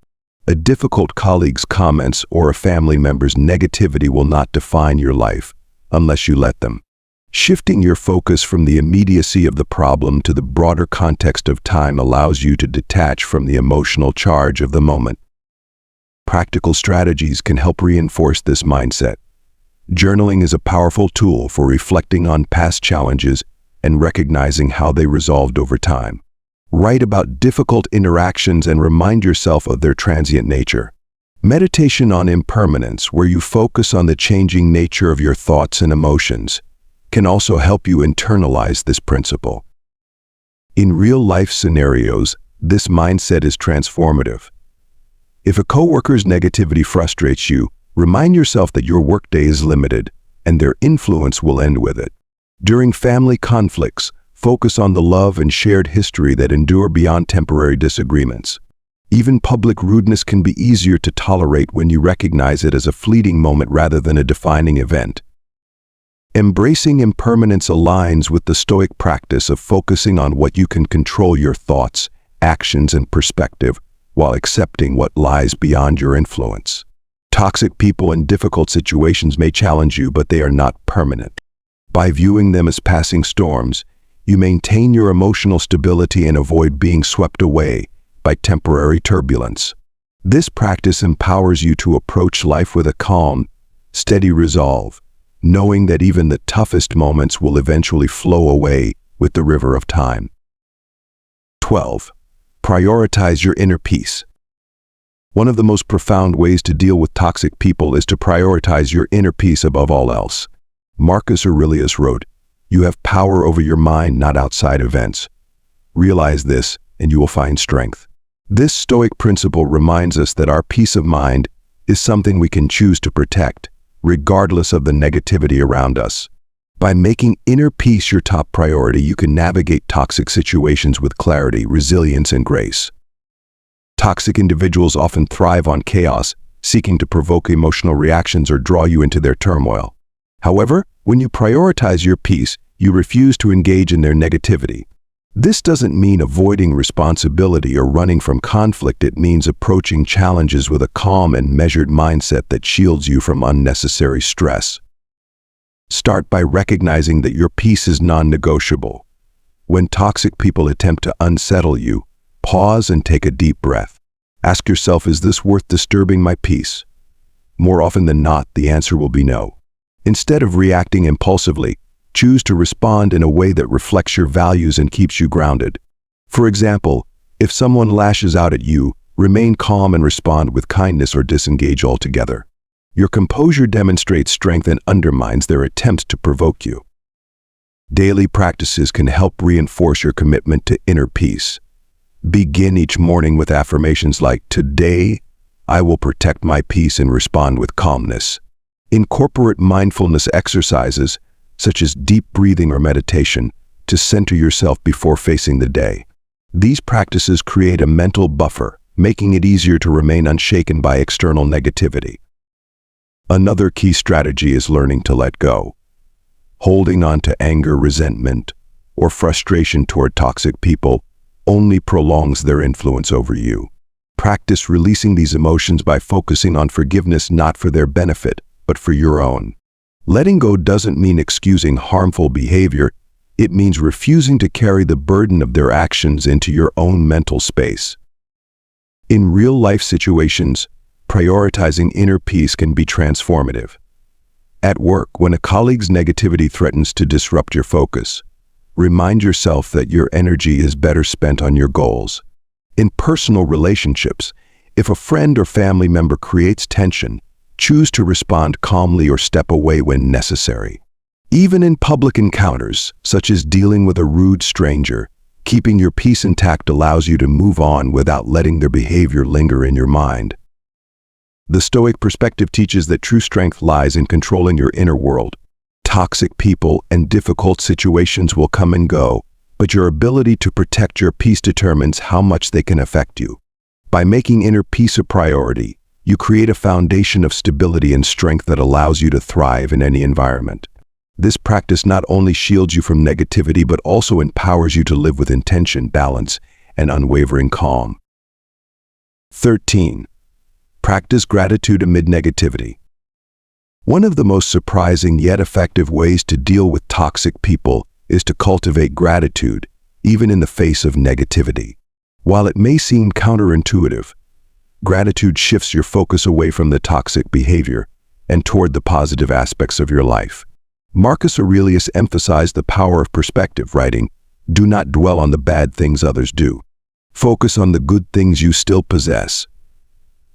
A difficult colleague's comments or a family member's negativity will not define your life unless you let them. Shifting your focus from the immediacy of the problem to the broader context of time allows you to detach from the emotional charge of the moment. Practical strategies can help reinforce this mindset. Journaling is a powerful tool for reflecting on past challenges and recognizing how they resolved over time. Write about difficult interactions and remind yourself of their transient nature. Meditation on impermanence, where you focus on the changing nature of your thoughts and emotions, can also help you internalize this principle. In real-life scenarios, this mindset is transformative. If a coworker's negativity frustrates you, remind yourself that your workday is limited, and their influence will end with it. During family conflicts, focus on the love and shared history that endure beyond temporary disagreements. Even public rudeness can be easier to tolerate when you recognize it as a fleeting moment rather than a defining event. Embracing impermanence aligns with the Stoic practice of focusing on what you can control: your thoughts, actions, and perspective, while accepting what lies beyond your influence. Toxic people in difficult situations may challenge you, but they are not permanent. By viewing them as passing storms, you maintain your emotional stability and avoid being swept away by temporary turbulence. This practice empowers you to approach life with a calm, steady resolve, knowing that even the toughest moments will eventually flow away with the river of time. 12. Prioritize your inner peace. One of the most profound ways to deal with toxic people is to prioritize your inner peace above all else. Marcus Aurelius wrote, "You have power over your mind, not outside events. Realize this, and you will find strength." This Stoic principle reminds us that our peace of mind is something we can choose to protect, regardless of the negativity around us. By making inner peace your top priority, you can navigate toxic situations with clarity, resilience, and grace. Toxic individuals often thrive on chaos, seeking to provoke emotional reactions or draw you into their turmoil. However, when you prioritize your peace, you refuse to engage in their negativity. This doesn't mean avoiding responsibility or running from conflict. It means approaching challenges with a calm and measured mindset that shields you from unnecessary stress. Start by recognizing that your peace is non-negotiable. When toxic people attempt to unsettle you, pause and take a deep breath. Ask yourself, is this worth disturbing my peace? More often than not, the answer will be no. Instead of reacting impulsively, choose to respond in a way that reflects your values and keeps you grounded. For example, if someone lashes out at you, remain calm and respond with kindness or disengage altogether. Your composure demonstrates strength and undermines their attempts to provoke you. Daily practices can help reinforce your commitment to inner peace. Begin each morning with affirmations like, "Today, I will protect my peace and respond with calmness." Incorporate mindfulness exercises, such as deep breathing or meditation, to center yourself before facing the day. These practices create a mental buffer, making it easier to remain unshaken by external negativity. Another key strategy is learning to let go. Holding on to anger, resentment, or frustration toward toxic people only prolongs their influence over you. Practice releasing these emotions by focusing on forgiveness, not for their benefit, but for your own. Letting go doesn't mean excusing harmful behavior. It means refusing to carry the burden of their actions into your own mental space. In real-life situations, prioritizing inner peace can be transformative. At work, when a colleague's negativity threatens to disrupt your focus, remind yourself that your energy is better spent on your goals. In personal relationships, if a friend or family member creates tension, choose to respond calmly or step away when necessary. Even in public encounters, such as dealing with a rude stranger, keeping your peace intact allows you to move on without letting their behavior linger in your mind. The Stoic perspective teaches that true strength lies in controlling your inner world. Toxic people and difficult situations will come and go, but your ability to protect your peace determines how much they can affect you. By making inner peace a priority, you create a foundation of stability and strength that allows you to thrive in any environment. This practice not only shields you from negativity, but also empowers you to live with intention, balance, and unwavering calm. 13. Practice gratitude amid negativity. One of the most surprising yet effective ways to deal with toxic people is to cultivate gratitude, even in the face of negativity. While it may seem counterintuitive, gratitude shifts your focus away from the toxic behavior and toward the positive aspects of your life. Marcus Aurelius emphasized the power of perspective, writing, Do not dwell on the bad things others do. Focus on the good things you still possess.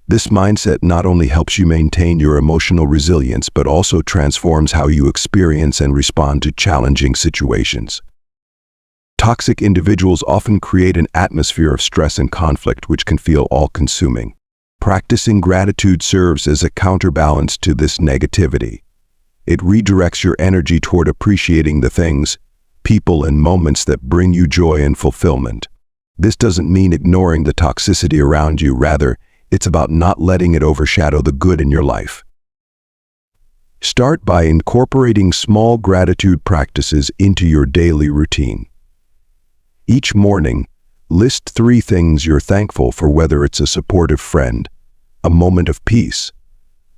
This mindset not only helps you maintain your emotional resilience, but also transforms how you experience and respond to challenging situations. Toxic individuals often create an atmosphere of stress and conflict which can feel all-consuming. Practicing gratitude serves as a counterbalance to this negativity. It redirects your energy toward appreciating the things, people, and moments that bring you joy and fulfillment. This doesn't mean ignoring the toxicity around you. Rather, it's about not letting it overshadow the good in your life. Start by incorporating small gratitude practices into your daily routine. Each morning, list 3 things you're thankful for, whether it's a supportive friend, a moment of peace,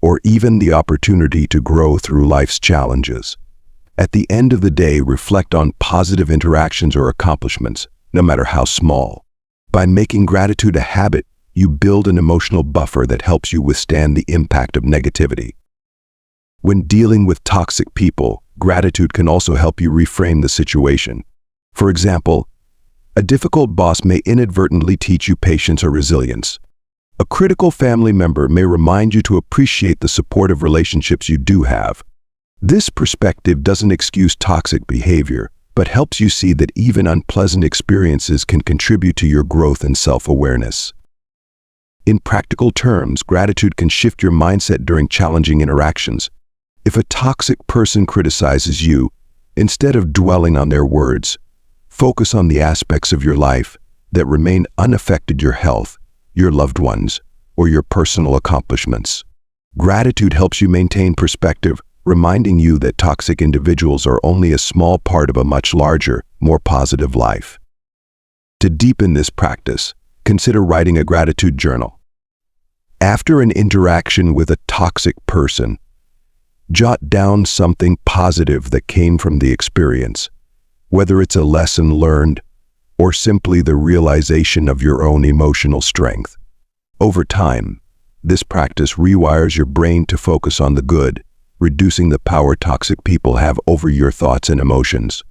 or even the opportunity to grow through life's challenges. At the end of the day, reflect on positive interactions or accomplishments, no matter how small. By making gratitude a habit, you build an emotional buffer that helps you withstand the impact of negativity. When dealing with toxic people, gratitude can also help you reframe the situation. For example, a difficult boss may inadvertently teach you patience or resilience. A critical family member may remind you to appreciate the supportive relationships you do have. This perspective doesn't excuse toxic behavior, but helps you see that even unpleasant experiences can contribute to your growth and self-awareness. In practical terms, gratitude can shift your mindset during challenging interactions. If a toxic person criticizes you, instead of dwelling on their words, focus on the aspects of your life that remain unaffected: your health, your loved ones, or your personal accomplishments. Gratitude helps you maintain perspective, reminding you that toxic individuals are only a small part of a much larger, more positive life. To deepen this practice, consider writing a gratitude journal. After an interaction with a toxic person, jot down something positive that came from the experience, whether it's a lesson learned or simply the realization of your own emotional strength. Over time, this practice rewires your brain to focus on the good, reducing the power toxic people have over your thoughts and emotions.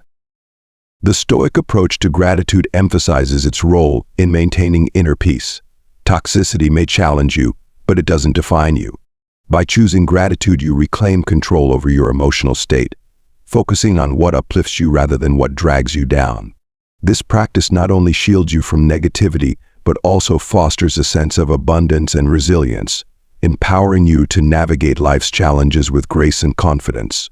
The Stoic approach to gratitude emphasizes its role in maintaining inner peace. Toxicity may challenge you, but it doesn't define you. By choosing gratitude, you reclaim control over your emotional state, focusing on what uplifts you rather than what drags you down. This practice not only shields you from negativity, but also fosters a sense of abundance and resilience, empowering you to navigate life's challenges with grace and confidence.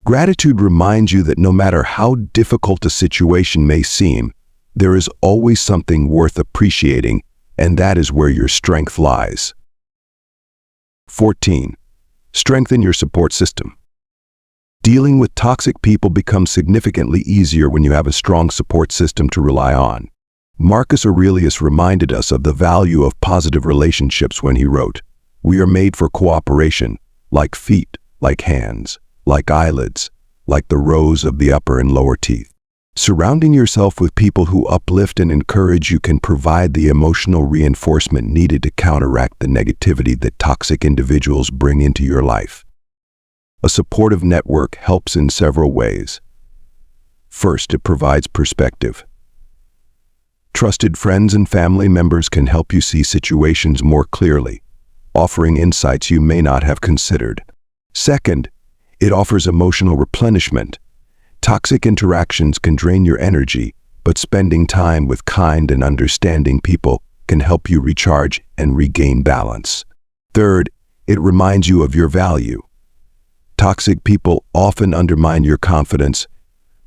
Gratitude reminds you that no matter how difficult a situation may seem, there is always something worth appreciating, and that is where your strength lies. 14. Strengthen your support system. Dealing with toxic people becomes significantly easier when you have a strong support system to rely on. Marcus Aurelius reminded us of the value of positive relationships when he wrote, "We are made for cooperation, like feet, like hands, like eyelids, like the rows of the upper and lower teeth." Surrounding yourself with people who uplift and encourage you can provide the emotional reinforcement needed to counteract the negativity that toxic individuals bring into your life. A supportive network helps in several ways. First, it provides perspective. Trusted friends and family members can help you see situations more clearly, offering insights you may not have considered. Second, it offers emotional replenishment. Toxic interactions can drain your energy, but spending time with kind and understanding people can help you recharge and regain balance. Third, it reminds you of your value. Toxic people often undermine your confidence,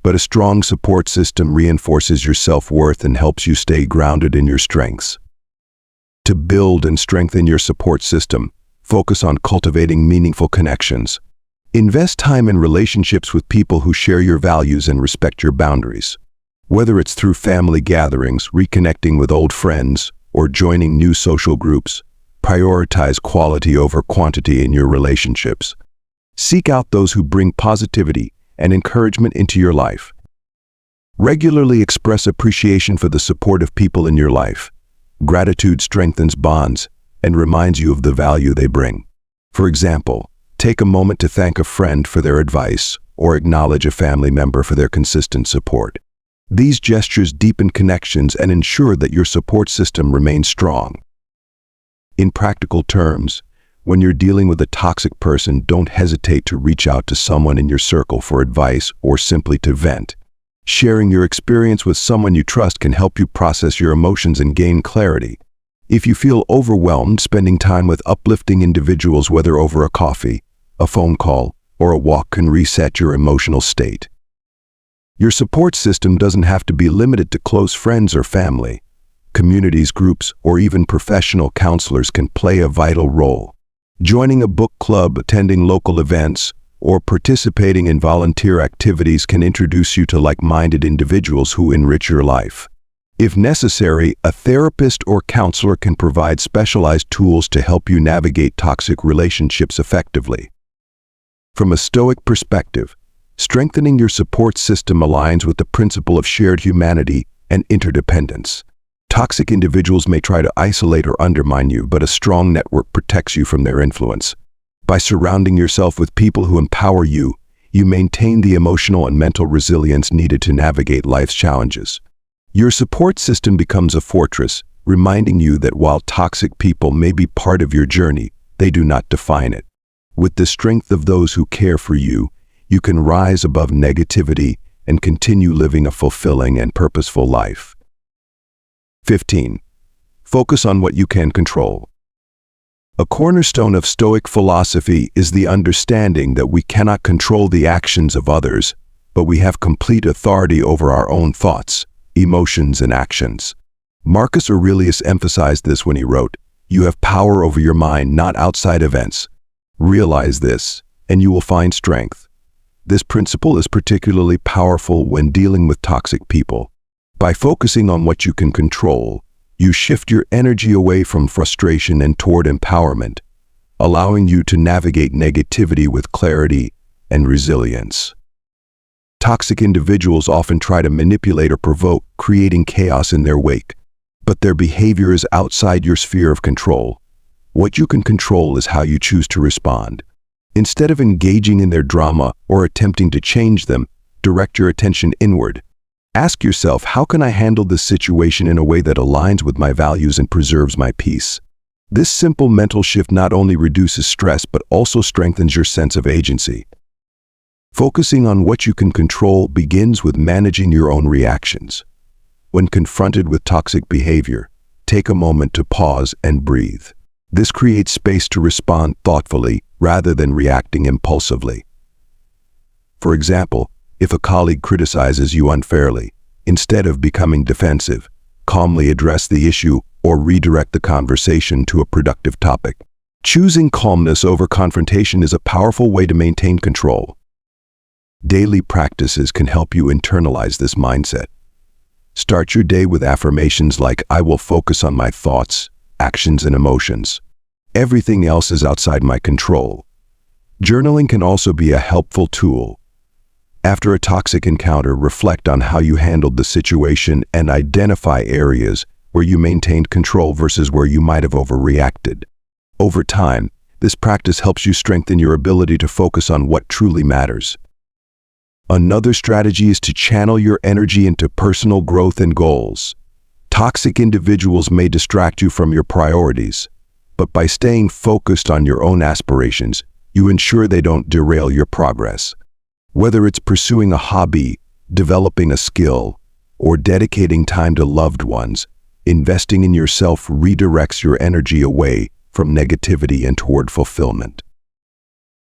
but a strong support system reinforces your self-worth and helps you stay grounded in your strengths. To build and strengthen your support system, focus on cultivating meaningful connections. Invest time in relationships with people who share your values and respect your boundaries. Whether it's through family gatherings, reconnecting with old friends, or joining new social groups, prioritize quality over quantity in your relationships. Seek out those who bring positivity and encouragement into your life. Regularly express appreciation for the supportive people in your life. Gratitude strengthens bonds and reminds you of the value they bring. For example, take a moment to thank a friend for their advice or acknowledge a family member for their consistent support. These gestures deepen connections and ensure that your support system remains strong. In practical terms, when you're dealing with a toxic person, don't hesitate to reach out to someone in your circle for advice or simply to vent. Sharing your experience with someone you trust can help you process your emotions and gain clarity. If you feel overwhelmed, spending time with uplifting individuals, whether over a coffee, a phone call, or a walk, can reset your emotional state. Your support system doesn't have to be limited to close friends or family. Communities, groups, or even professional counselors can play a vital role. Joining a book club, attending local events, or participating in volunteer activities can introduce you to like-minded individuals who enrich your life. If necessary, a therapist or counselor can provide specialized tools to help you navigate toxic relationships effectively. From a Stoic perspective, strengthening your support system aligns with the principle of shared humanity and interdependence. Toxic individuals may try to isolate or undermine you, but a strong network protects you from their influence. By surrounding yourself with people who empower you, you maintain the emotional and mental resilience needed to navigate life's challenges. Your support system becomes a fortress, reminding you that while toxic people may be part of your journey, they do not define it. With the strength of those who care for you, you can rise above negativity and continue living a fulfilling and purposeful life. 15. Focus on what you can control. A cornerstone of Stoic philosophy is the understanding that we cannot control the actions of others, but we have complete authority over our own thoughts, emotions, and actions. Marcus Aurelius emphasized this when he wrote, "You have power over your mind, not outside events. Realize this, and you will find strength." This principle is particularly powerful when dealing with toxic people. By focusing on what you can control, you shift your energy away from frustration and toward empowerment, allowing you to navigate negativity with clarity and resilience. Toxic individuals often try to manipulate or provoke, creating chaos in their wake, but their behavior is outside your sphere of control. What you can control is how you choose to respond. Instead of engaging in their drama or attempting to change them, direct your attention inward. Ask yourself, how can I handle this situation in a way that aligns with my values and preserves my peace? This simple mental shift not only reduces stress but also strengthens your sense of agency. Focusing on what you can control begins with managing your own reactions. When confronted with toxic behavior, take a moment to pause and breathe. This creates space to respond thoughtfully rather than reacting impulsively. For example, if a colleague criticizes you unfairly, instead of becoming defensive, calmly address the issue or redirect the conversation to a productive topic. Choosing calmness over confrontation is a powerful way to maintain control. Daily practices can help you internalize this mindset. Start your day with affirmations like, "I will focus on my thoughts, actions, and emotions. Everything else is outside my control." Journaling can also be a helpful tool. After a toxic encounter, reflect on how you handled the situation and identify areas where you maintained control versus where you might have overreacted. Over time, this practice helps you strengthen your ability to focus on what truly matters. Another strategy is to channel your energy into personal growth and goals. Toxic individuals may distract you from your priorities, but by staying focused on your own aspirations, you ensure they don't derail your progress. Whether it's pursuing a hobby, developing a skill, or dedicating time to loved ones, investing in yourself redirects your energy away from negativity and toward fulfillment.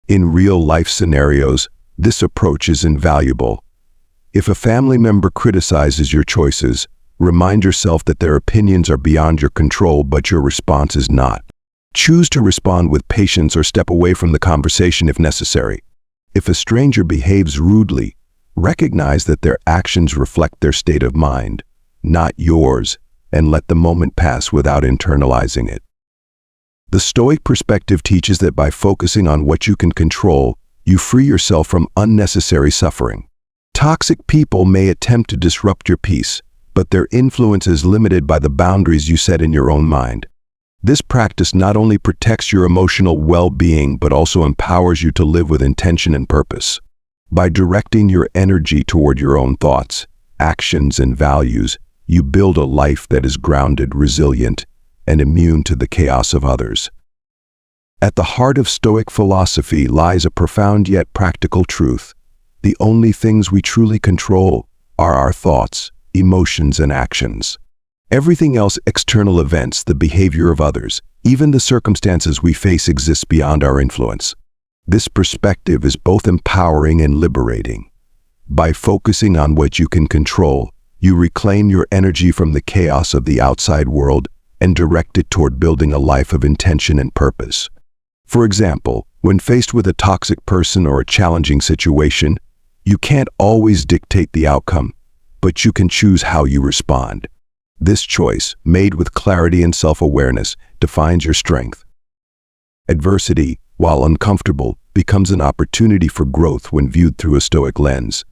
In real-life scenarios, this approach is invaluable. If a family member criticizes your choices, remind yourself that their opinions are beyond your control, but your response is not. Choose to respond with patience or step away from the conversation if necessary. If a stranger behaves rudely, recognize that their actions reflect their state of mind, not yours, and let the moment pass without internalizing it. The Stoic perspective teaches that by focusing on what you can control, you free yourself from unnecessary suffering. Toxic people may attempt to disrupt your peace, but their influence is limited by the boundaries you set in your own mind. This practice not only protects your emotional well-being but also empowers you to live with intention and purpose. By directing your energy toward your own thoughts, actions, and values, you build a life that is grounded, resilient, and immune to the chaos of others. At the heart of Stoic philosophy lies a profound yet practical truth. The only things we truly control are our thoughts, emotions, and actions. Everything else, external events, the behavior of others, even the circumstances we face, exists beyond our influence. This perspective is both empowering and liberating. By focusing on what you can control, you reclaim your energy from the chaos of the outside world and direct it toward building a life of intention and purpose. For example, when faced with a toxic person or a challenging situation, you can't always dictate the outcome, but you can choose how you respond. This choice, made with clarity and self-awareness, defines your strength. Adversity, while uncomfortable, becomes an opportunity for growth when viewed through a Stoic lens.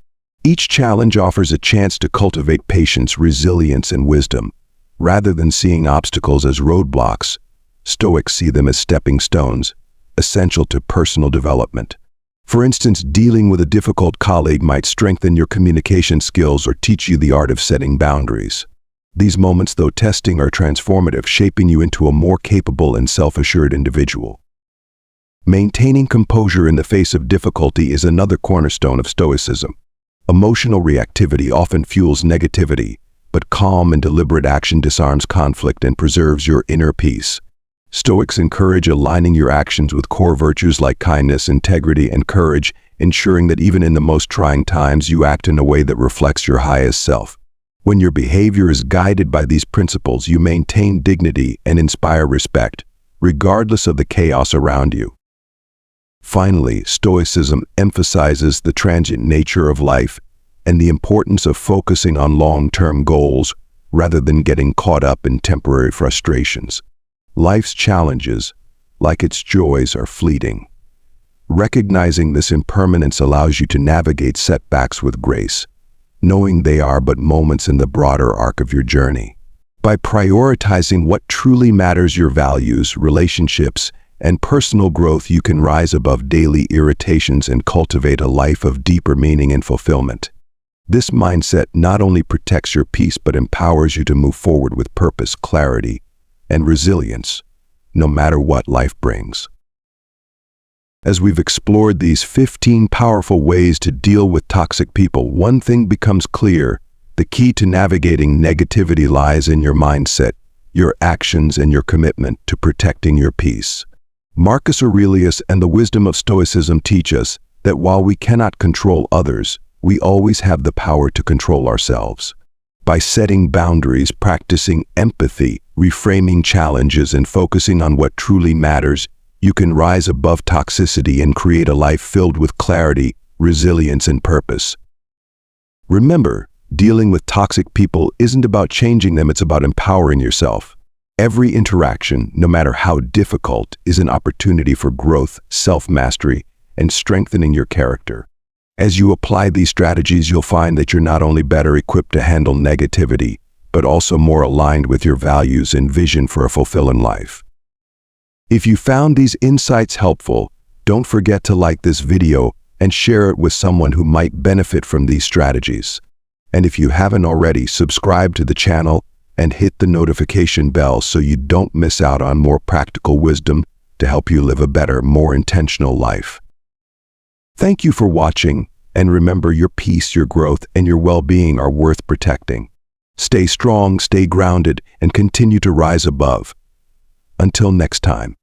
Each challenge offers a chance to cultivate patience, resilience, and wisdom. Rather than seeing obstacles as roadblocks, Stoics see them as stepping stones, essential to personal development. For instance, dealing with a difficult colleague might strengthen your communication skills or teach you the art of setting boundaries. These moments, though testing, are transformative, shaping you into a more capable and self-assured individual. Maintaining composure in the face of difficulty is another cornerstone of Stoicism. Emotional reactivity often fuels negativity, but calm and deliberate action disarms conflict and preserves your inner peace. Stoics encourage aligning your actions with core virtues like kindness, integrity, and courage, ensuring that even in the most trying times you act in a way that reflects your highest self. When your behavior is guided by these principles, you maintain dignity and inspire respect, regardless of the chaos around you. Finally, Stoicism emphasizes the transient nature of life and the importance of focusing on long-term goals rather than getting caught up in temporary frustrations. Life's challenges, like its joys, are fleeting. Recognizing this impermanence allows you to navigate setbacks with grace, knowing they are but moments in the broader arc of your journey. By prioritizing what truly matters, your values, relationships, and personal growth, you can rise above daily irritations and cultivate a life of deeper meaning and fulfillment. This mindset not only protects your peace but empowers you to move forward with purpose, clarity, and resilience, no matter what life brings. As we've explored these 15 powerful ways to deal with toxic people, one thing becomes clear: the key to navigating negativity lies in your mindset, your actions, and your commitment to protecting your peace. Marcus Aurelius and the wisdom of Stoicism teach us that while we cannot control others, we always have the power to control ourselves. By setting boundaries, practicing empathy, reframing challenges, and focusing on what truly matters, you can rise above toxicity and create a life filled with clarity, resilience, and purpose. Remember, dealing with toxic people isn't about changing them, it's about empowering yourself. Every interaction, no matter how difficult, is an opportunity for growth, self-mastery, and strengthening your character. As you apply these strategies, you'll find that you're not only better equipped to handle negativity, but also more aligned with your values and vision for a fulfilling life. If you found these insights helpful, don't forget to like this video and share it with someone who might benefit from these strategies. And if you haven't already, subscribe to the channel and hit the notification bell so you don't miss out on more practical wisdom to help you live a better, more intentional life. Thank you for watching, and remember, your peace, your growth, and your well-being are worth protecting. Stay strong, stay grounded, and continue to rise above. Until next time.